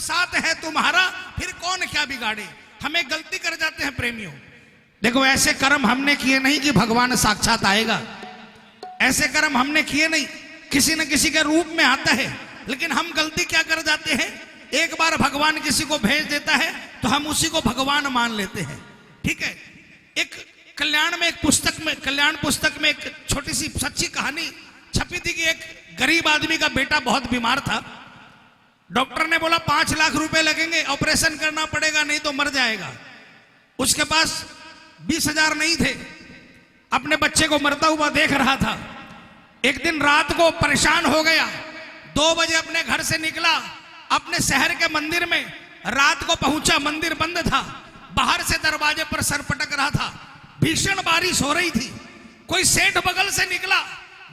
साथ है तुम्हारा, फिर कौन क्या बिगाड़े। हमें गलती कर जाते हैं प्रेमियों। देखो ऐसे कर्म हमने किए नहीं कि भगवान साक्षात आएगा, ऐसे कर्म हमने किए नहीं, किसी न किसी के रूप में आता है। लेकिन हम गलती क्या कर जाते हैं, एक बार भगवान किसी को भेज देता है तो हम उसी को भगवान मान लेते हैं। ठीक है, एक कल्याण में, एक पुस्तक में, कल्याण पुस्तक में एक छोटी सी सच्ची कहानी छपी थी कि एक गरीब आदमी का बेटा बहुत बीमार था। डॉक्टर ने बोला 5 लाख रुपए लगेंगे, ऑपरेशन करना पड़ेगा नहीं तो मर जाएगा। उसके पास 20,000 नहीं थे, अपने बच्चे को मरता हुआ देख रहा था। एक दिन रात को परेशान हो गया, 2 बजे अपने घर से निकला, अपने शहर के मंदिर में रात को पहुंचा। मंदिर बंद था, बाहर से दरवाजे पर सर पटक रहा था, भीषण बारिश हो रही थी। कोई सेठ बगल से निकला,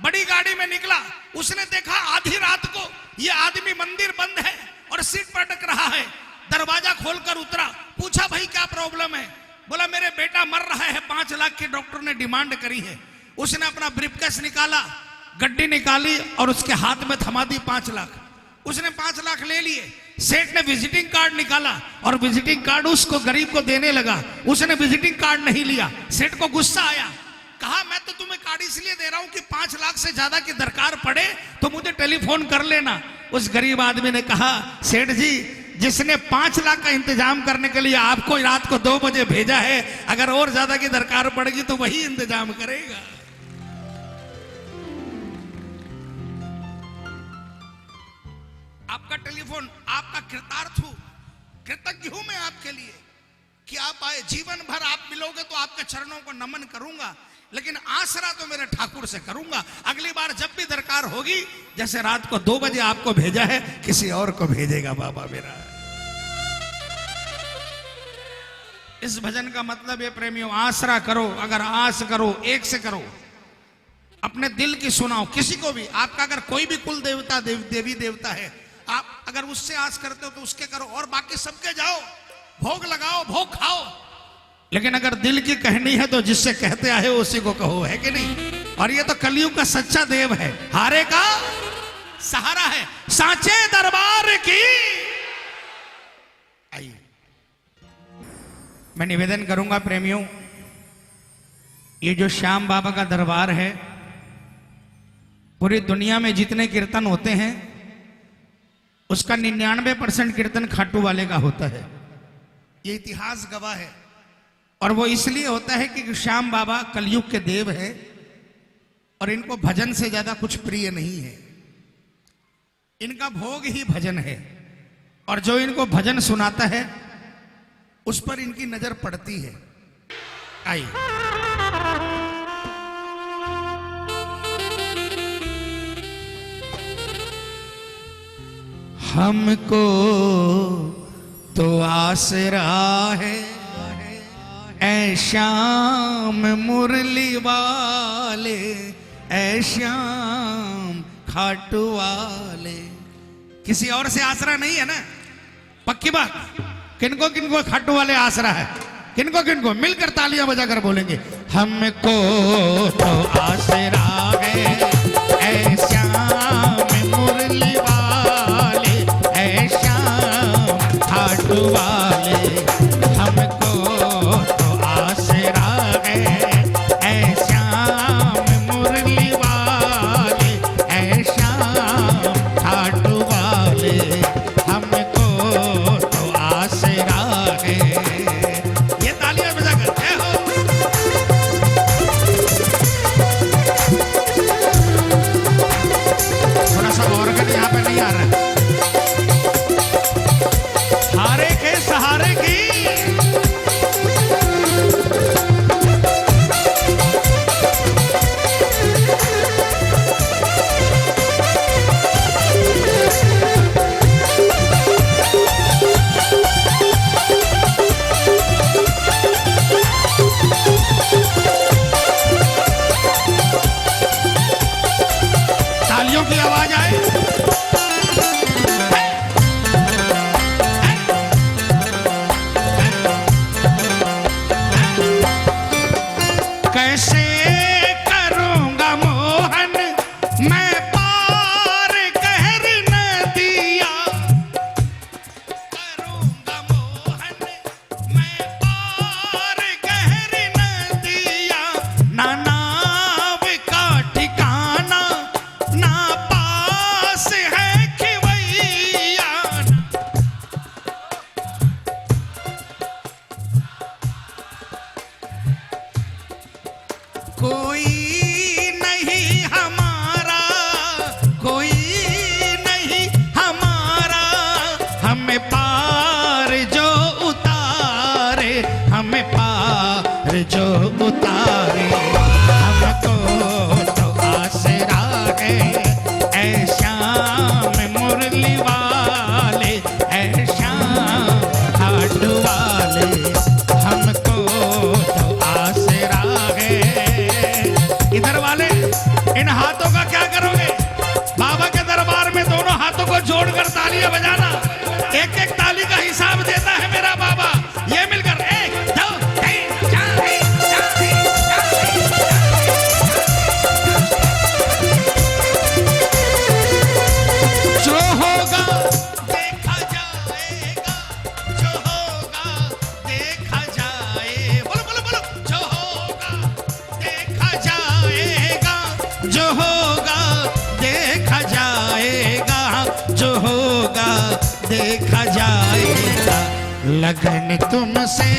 बड़ी गाड़ी में निकला, उसने देखा आधी रात को ये आदमी मंदिर बंद है और सीट पर अटक रहा है। दरवाजा खोलकर उतरा, पूछा भाई क्या प्रॉब्लम है। बोला मेरे बेटा मर रहा है, 5 लाख की डॉक्टर ने डिमांड करी है। उसने अपना ब्रीफकेस निकाला, गड्डी निकाली और उसके हाथ में थमा दी 5 लाख। उसने 5 लाख ले लिए। सेठ ने विजिटिंग कार्ड निकाला और विजिटिंग कार्ड उसको गरीब को देने लगा। उसने विजिटिंग कार्ड नहीं लिया। सेठ को गुस्सा आया, कहा मैं तो तुम्हें कार्ड इसलिए दे रहा हूं कि 5 लाख से ज्यादा की दरकार पड़े तो मुझे टेलीफोन कर लेना। उस गरीब आदमी ने कहा सेठ जी, जिसने 5 लाख का इंतजाम करने के लिए आपको रात को 2 बजे भेजा है, अगर और ज्यादा की दरकार पड़ेगी तो वही इंतजाम करेगा। आपका टेलीफोन, आपका कृतार्थ हूं, कृतज्ञ हूं मैं आपके लिए कि आप आए। जीवन भर आप मिलोगे तो आपके चरणों को नमन करूंगा, लेकिन आसरा तो मेरे ठाकुर से करूंगा। अगली बार जब भी दरकार होगी, जैसे रात को 2 बजे आपको भेजा है, किसी और को भेजेगा बाबा मेरा। इस भजन का मतलब है प्रेमियों, आसरा करो, अगर आस करो एक से करो, अपने दिल की सुनाओ किसी को भी। आपका अगर कोई भी कुल देवता देवी देवता है, आप अगर उससे आस करते हो तो उसके करो, और बाकी सबके जाओ, भोग लगाओ, भोग खाओ। लेकिन अगर दिल की कहनी है तो जिससे कहते आए उसी को कहो, है कि नहीं। और ये तो कलयुग का सच्चा देव है, हारे का सहारा है, सांचे दरबार की। आइए मैं निवेदन करूंगा प्रेमियों, ये जो श्याम बाबा का दरबार है, पूरी दुनिया में जितने कीर्तन होते हैं उसका 99% कीर्तन खाटू वाले का होता है। ये इतिहास गवाह है। और वो इसलिए होता है कि श्याम बाबा कलयुग के देव है और इनको भजन से ज्यादा कुछ प्रिय नहीं है। इनका भोग ही भजन है, और जो इनको भजन सुनाता है उस पर इनकी नजर पड़ती है। आइए हमको तो आसरा है ऐ श्याम मुरली वाले, ऐ श्याम खाटू वाले। किसी और से आसरा नहीं है ना, पक्की बात। किनको किनको खाटू वाले आसरा है, किनको किनको, मिलकर तालियां बजाकर बोलेंगे, हमको तो आसरा है ऐ श्याम मुरली वाले, ऐ श्याम खाटू वाले। हमको हारे के हमें पार जो उतारे, हमें पार जो उतारे, हमको तो आसरा है ऐ श्याम मुरली वाले, ऐ श्याम हाथ वाले, हमको तो आसरा है। इधर वाले इन हाथों का क्या करोगे? बाबा के दरबार में दोनों हाथों को जोड़कर तालियां बजाना। एक एक ताली का हिसाब देता है मेरा बाबा। ये मिलकर 1 2 3 4 जो होगा देखा जाएगा, जो होगा देखा जाए, बोलो बोलो बोलो, जो होगा देखा जाएगा, जो होगा देखा जाएगा, जो होगा देखा जाएगा। लगन तुमसे,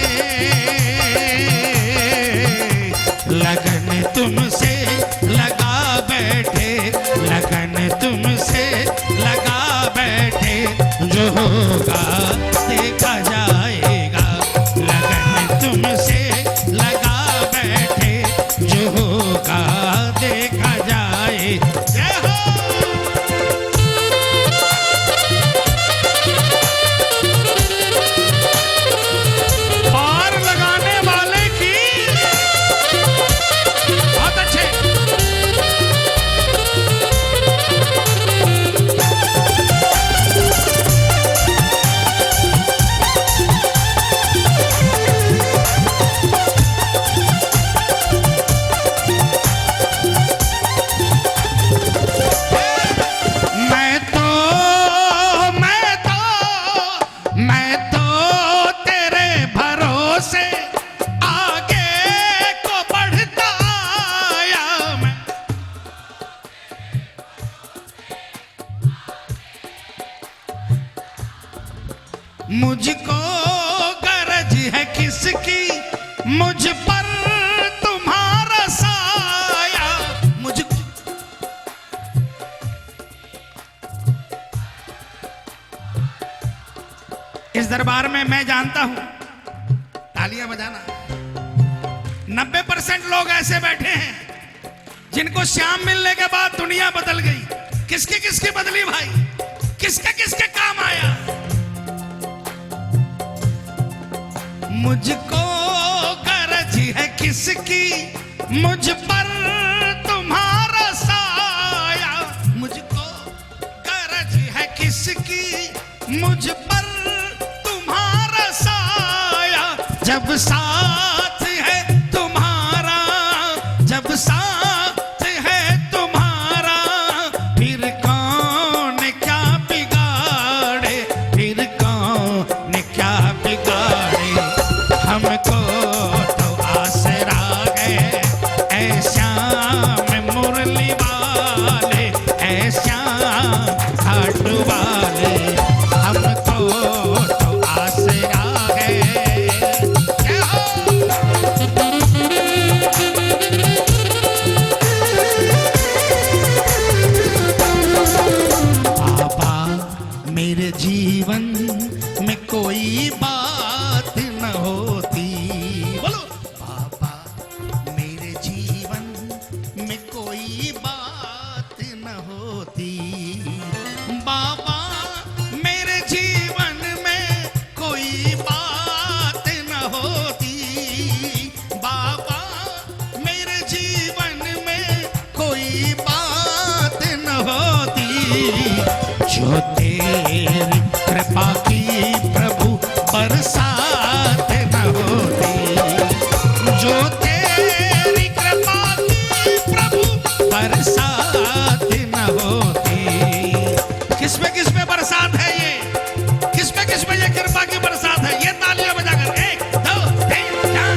लगन तुमसे लगा बैठे, लगन तुमसे लगा बैठे, जो होगा देखा जाएगा। लगन तुमसे लगा बैठे, जो होगा देखा जाए। जय हो। पार लगाने वाले की बहुत अच्छे। मैं तो तेरे भरोसे आगे को बढ़ता आया। मैं मुझको गरज है किसकी, मुझ पर तुम्हारा साया। मुझको इस दरबार में मैं जानता हूं, तालियां बजाना, 90% लोग ऐसे बैठे हैं जिनको श्याम मिलने के बाद दुनिया बदल गई। किसकी किसकी बदली भाई? किसके किसके काम आया? मुझको गरज है किसकी, मुझ पर तुम्हारा साया। मुझको गरज है किसकी, मुझ पर तुम्हारा साया। जब साथ है तुम्हारा, जब साथ है तुम्हारा, फिर कौन क्या बिगाड़े, फिर कौन क्या बिगाड़े। हमको तो आसरा है ऐ श्याम मुरली वाले, ऐ श्याम हाथ वाले, हमको तो आसरा है। जय हो। बाबा मेरे जीवन में कोई बात न होती, बोलो बाबा मेरे जीवन में कोई बात न होती। बाबा मेरे जीवन में कोई बात न होती। बाबा मेरे जीवन में कोई बात न होती। जो तेरी कृपा की प्रभु बरसात न होती, जो तेरी कृपा की प्रभु बरसात न होती। किस पे बरसात है ये? किस पे ये कृपा की बरसात है? ये तालियां बजाकर 1 2 3 4।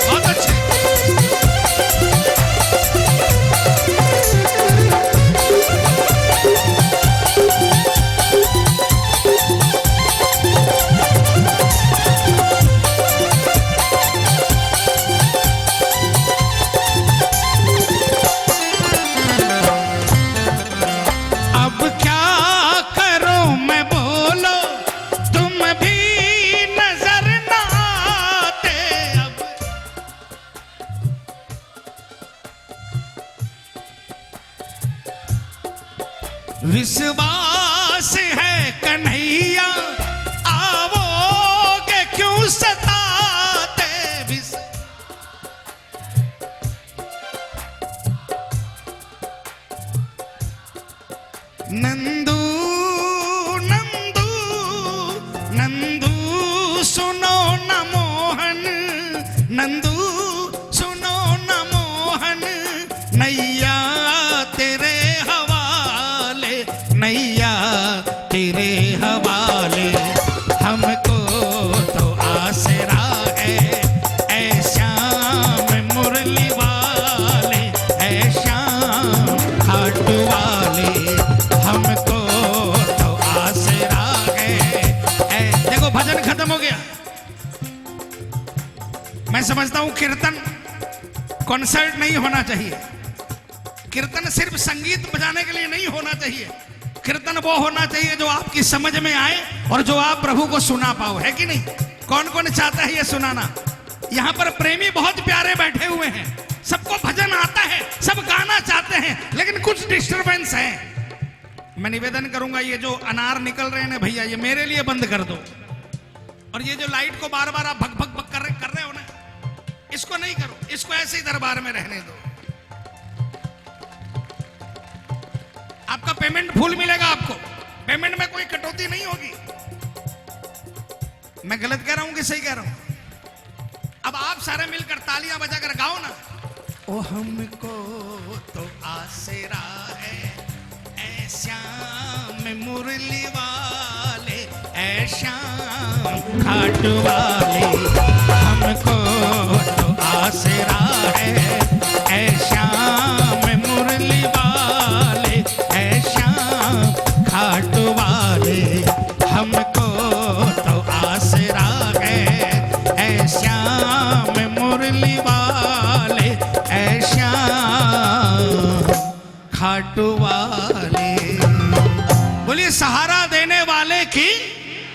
बहुत अच्छे। विश्वास है कन्हैया, आओगे क्यों सताते नंदू नंदू नंदू सुनो न मोहन, नंदू सुनो न मोहन, नैया तेरे हवाले, नैया तेरे हवाले। हमको तो आसरा है ऐ श्याम मुरली वाले, ऐ श्याम खाटू वाले। हमको तो आसरा है ऐ। देखो भजन खत्म हो गया। मैं समझता हूं कीर्तन कॉन्सर्ट नहीं होना चाहिए। कीर्तन सिर्फ संगीत बजाने के लिए नहीं होना चाहिए। कीर्तन वो होना चाहिए जो आपकी समझ में आए और जो आप प्रभु को सुना पाओ, है कि नहीं? कौन कौन चाहता है ये सुनाना? यहाँ पर प्रेमी बहुत प्यारे बैठे हुए हैं, सबको भजन आता है, सब गाना चाहते हैं, लेकिन कुछ डिस्टरबेंस है। मैं निवेदन करूंगा ये जो अनार निकल रहे हैं ना भैया, ये मेरे लिए बंद कर दो। और ये जो लाइट को बार बार आप भग भग भग कर रहे हो ना, इसको नहीं करो, इसको ऐसे ही दरबार में रहने दो। आपका पेमेंट फुल मिलेगा आपको, पेमेंट में कोई कटौती नहीं होगी। मैं गलत कह रहा हूं कि सही कह रहा हूं? अब आप सारे मिलकर तालियां बजाकर गाओ ना। ओ हमको तो आसरा है ऐ श्याम मुरली वाले, ऐ श्याम खाटू वाले। हमको तो आसरा है ऐ श्याम मुरली वाले, ऐ श्याम खाटू वाले। हमको तो आसरा है ऐ श्याम मुरली वाले, ऐ श्याम खाटू वाले।